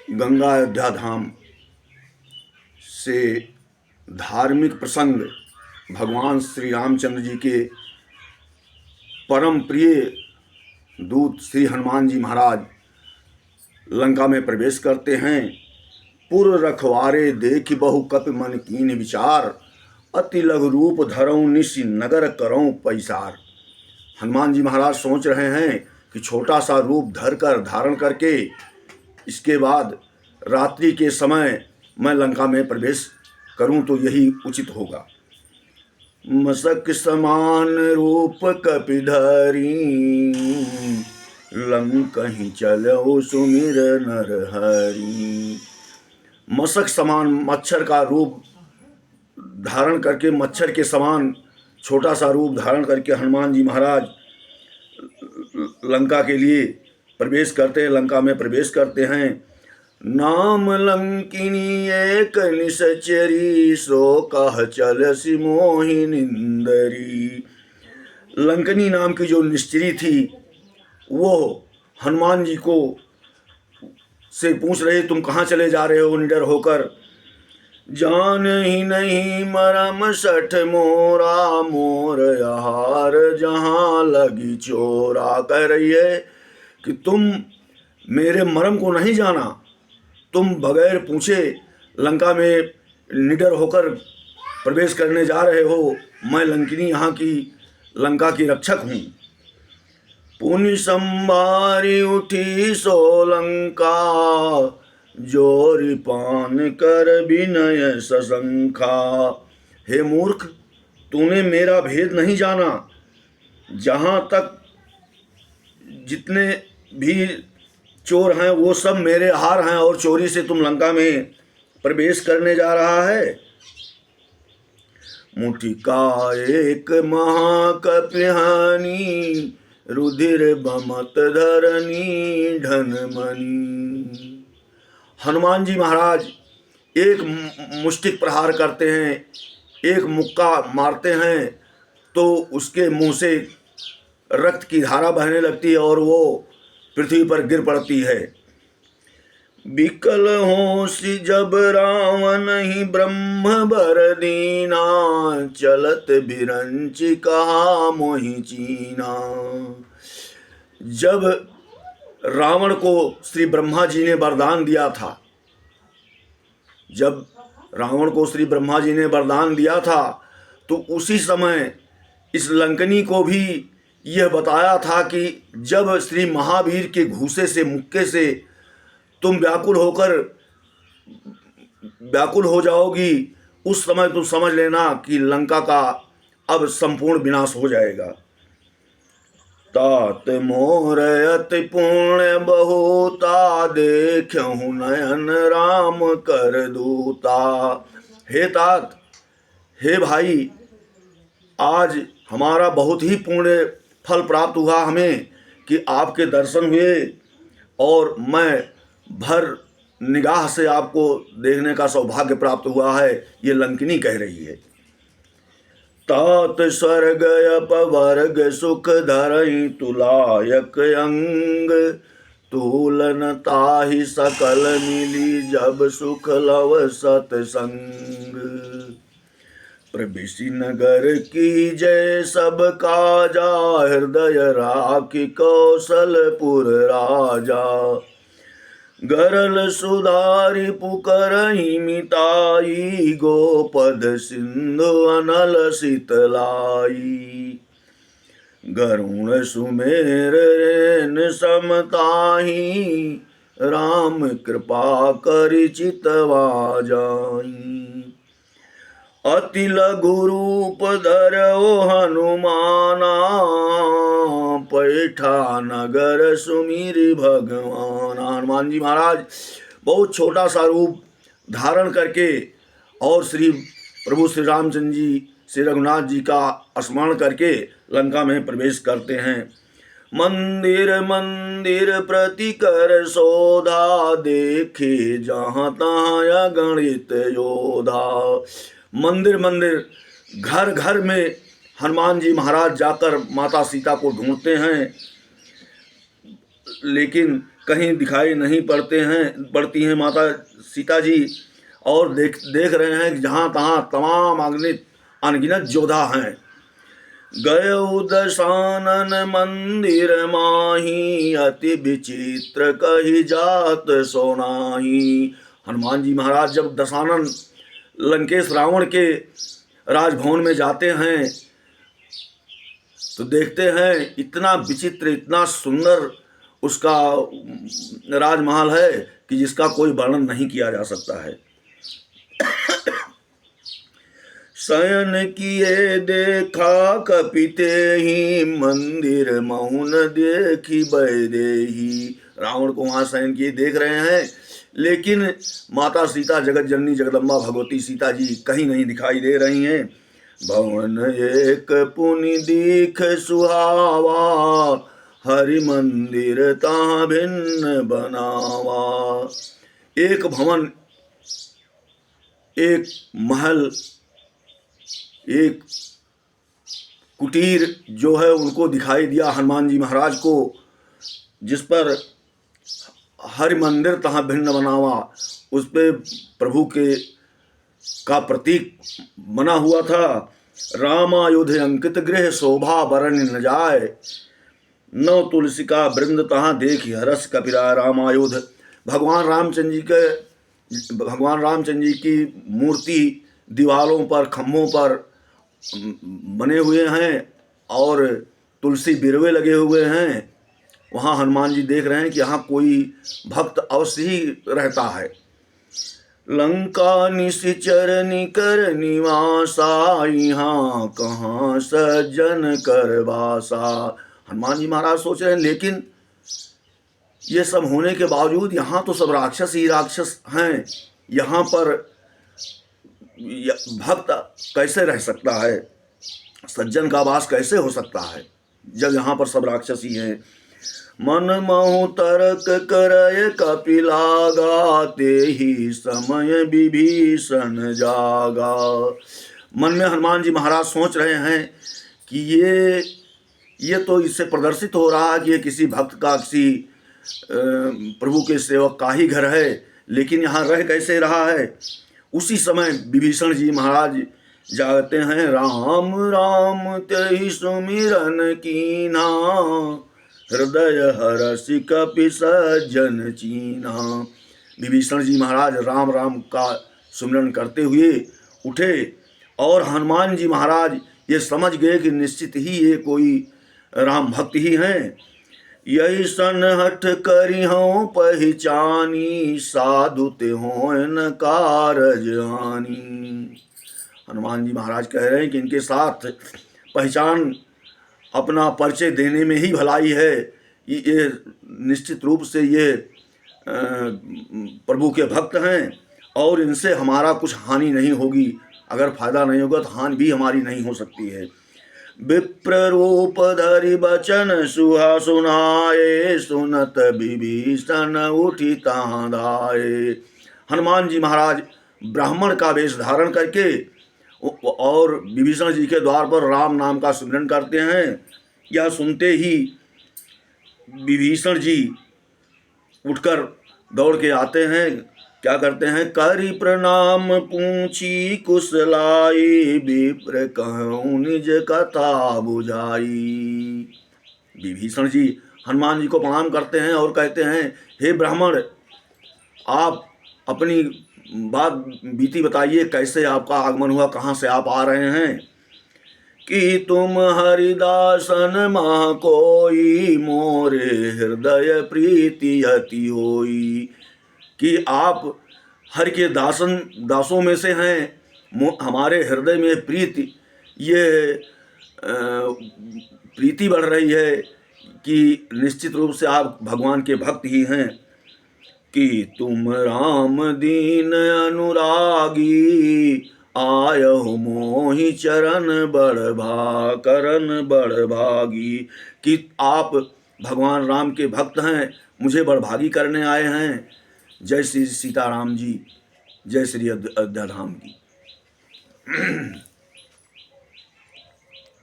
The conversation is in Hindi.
गंगा अयोध्या धाम से धार्मिक प्रसंग भगवान श्री रामचंद्र जी के परम प्रिय दूत श्री हनुमान जी महाराज लंका में प्रवेश करते हैं। पुर रखवारे देख बहु कपि मन कीन विचार, अति लघु रूप धरऊं निशि नगर करऊं पैसार। हनुमान जी महाराज सोच रहे हैं कि छोटा सा रूप धारण करके इसके बाद रात्रि के समय मैं लंका में प्रवेश करूं तो यही उचित होगा। मसक समान रूप कपिधरी, लंकहि चलो सुमिर नर हरि। मसक समान मच्छर का रूप धारण करके, मच्छर के समान छोटा सा रूप धारण करके हनुमान जी महाराज लंका के लिए प्रवेश करते हैं, लंका में प्रवेश करते हैं। नाम लंकिनी एक निश्चरी, सो कह चलसि मोहि निंदरी। लंकिनी नाम की जो निश्चरी थी वो हनुमान जी को से पूछ रहे, तुम कहाँ चले जा रहे हो निडर होकर। जान ही नहीं मरम सठ मोरा, मोर आहार जहाँ लगी चोरा। कह रही है कि तुम मेरे मरम को नहीं जाना, तुम बगैर पूछे लंका में निडर होकर प्रवेश करने जा रहे हो। मैं लंकिनी यहाँ की लंका की रक्षक हूँ। पुनि संभारी उठी सो लंका, जोरी पान कर विनय सशंखा। हे मूर्ख, तूने मेरा भेद नहीं जाना। जहाँ तक जितने भी चोर हैं वो सब मेरे हार हैं और चोरी से तुम लंका में प्रवेश करने जा रहा है। मुठिका एक महाकपिहानी, रुधिर बमत धरनी ढनमणि। हनुमान जी महाराज एक मुष्टिक प्रहार करते हैं, एक मुक्का मारते हैं तो उसके मुंह से रक्त की धारा बहने लगती है और वो पृथ्वी पर गिर पड़ती है। बिकल होशी जब रावण ही ब्रह्म बर दीना, चलत बिरंच कहा मोहि चीना। जब रावण को श्री ब्रह्मा जी ने वरदान दिया था, जब रावण को श्री ब्रह्मा जी ने वरदान दिया था तो उसी समय इस लंकनी को भी यह बताया था कि जब श्री महावीर के घूसे से, मुक्के से तुम व्याकुल हो जाओगी, उस समय तुम समझ लेना कि लंका का अब संपूर्ण विनाश हो जाएगा। तात मोर अति पुण्य बहुता, देखहु नयन राम कर दूता। हे तात, हे भाई, आज हमारा बहुत ही पुण्य फल प्राप्त हुआ हमें कि आपके दर्शन हुए और मैं भर निगाह से आपको देखने का सौभाग्य प्राप्त हुआ है। ये लंकिनी कह रही है। तात स्वर्ग अपवर्ग सुख धरई, तुलायक अंग तुलन ताहि सकल मिली, जब सुख लव सतसंग। प्रविशि नगर की जय सब काजा, हृदय राखि कौशलपुर राजा। गरल सुधारि पुकरहि मिताई, गोपद सिंधु अनल शीतलाई। गरुण सुमेर रेन समताही, राम कृपा करि चितवा जाई। अति लघु रूप धरओ हनुमाना, पैठा नगर सुमिरि भगवान। हनुमान जी महाराज बहुत छोटा सा रूप धारण करके और प्रभु श्री रामचंद्र जी, श्री रघुनाथ जी का स्मरण करके लंका में प्रवेश करते हैं। मंदिर मंदिर प्रति कर शोधा, देखे जहाँ तहाँ अगणित योधा। मंदिर मंदिर, घर घर में हनुमान जी महाराज जाकर माता सीता को ढूंढते हैं। लेकिन कहीं दिखाई नहीं पड़ती हैं माता सीता जी, और देख रहे हैं कि जहाँ तहाँ तमाम अनगिनत योद्धा हैं। गयो दशानन मंदिर माही, अति विचित्र कही जात सोनाही। हनुमान जी महाराज जब दशानन लंकेश रावण के राजभवन में जाते हैं तो देखते हैं इतना विचित्र, इतना सुंदर उसका राजमहल है कि जिसका कोई वर्णन नहीं किया जा सकता है। शयन किए देखा कपिते ही, मंदिर मौन देखी बैदेही। रावण को वहां शयन किए देख रहे हैं, लेकिन माता सीता जगत जननी जगदम्बा भगवती सीता जी कहीं नहीं दिखाई दे रही हैं। भवन एक पुनि दीख सुहावा, हरि मंदिर तहाँ भिन्न बनावा। एक भवन, एक महल, एक कुटीर जो है उनको दिखाई दिया हनुमान जी महाराज को, जिस पर हरि मंदिर तहाँ भिन्न बनावा, उस पे प्रभु के का प्रतीक बना हुआ था। रामायुध अंकित गृह शोभा बरन न जाय, नौ तुलसी का वृंद तहाँ देखी हरस कपिराय। रामायुध भगवान रामचंद्र जी की मूर्ति दीवारों पर, खम्भों पर बने हुए हैं और तुलसी बिरवे लगे हुए हैं। वहाँ हनुमान जी देख रहे हैं कि यहाँ कोई भक्त अवश्य ही रहता है। लंका निशिचर निकर निवासा, यहाँ कहाँ सज्जन कर वासा। हनुमान जी महाराज सोच रहे हैं लेकिन ये सब होने के बावजूद यहाँ तो सब राक्षस ही राक्षस हैं, यहाँ पर भक्त कैसे रह सकता है, सज्जन का वास कैसे हो सकता है जब यहाँ पर सब राक्षस ही हैं। मन महु तर्क करय कपिलागा, ते ही समय विभीषण जागा। मन में हनुमान जी महाराज सोच रहे हैं कि ये तो इससे प्रदर्शित हो रहा है कि ये किसी भक्त का, किसी प्रभु के सेवक का ही घर है, लेकिन यहाँ रह कैसे रहा है। उसी समय विभीषण जी महाराज जागते हैं। राम राम तेहि सुमिरन कीना, हृदय हरषि कपि सज्जन चीना। विभीषण जी महाराज राम राम का सुमिरन करते हुए उठे और हनुमान जी महाराज ये समझ गए कि निश्चित ही ये कोई राम भक्त ही हैं। यही सन हठ करी हों पहचानी, साधु ते हों न कारज हानि। हनुमान जी महाराज कह रहे हैं कि इनके साथ पहचान, अपना परिचय देने में ही भलाई है। ये निश्चित रूप से ये प्रभु के भक्त हैं और इनसे हमारा कुछ हानि नहीं होगी। अगर फायदा नहीं होगा तो हानि भी हमारी नहीं हो सकती है। विप्र रूप धरि बचन सुहा सुनाए, सुनत विभीषण उठी तां धाये। हनुमान जी महाराज ब्राह्मण का वेश धारण करके और विभीषण जी के द्वार पर राम नाम का सुमिरन करते हैं। यह सुनते ही विभीषण जी उठकर दौड़ के आते हैं। क्या करते हैं, करी प्रणाम पूछी कुशलाई, विप्र कहूँ निज कथा बुझाई। विभीषण जी हनुमान जी को प्रणाम करते हैं और कहते हैं, हे ब्राह्मण, आप अपनी बात बीती बताइए, कैसे आपका आगमन हुआ, कहाँ से आप आ रहे हैं। कि तुम हरिदासन मह कोई, मोरे हृदय प्रीति अति होई। कि आप हरि के दासों में से हैं, हमारे हृदय में प्रीति बढ़ रही है कि निश्चित रूप से आप भगवान के भक्त ही हैं। कि तुम राम दीन अनुरागी, आयहु मोहि चरण बड़ भागी। कि आप भगवान राम के भक्त हैं, मुझे बड़भागी करने आए हैं। जय श्री सीताराम जी, जय श्री अयोध्या धाम की।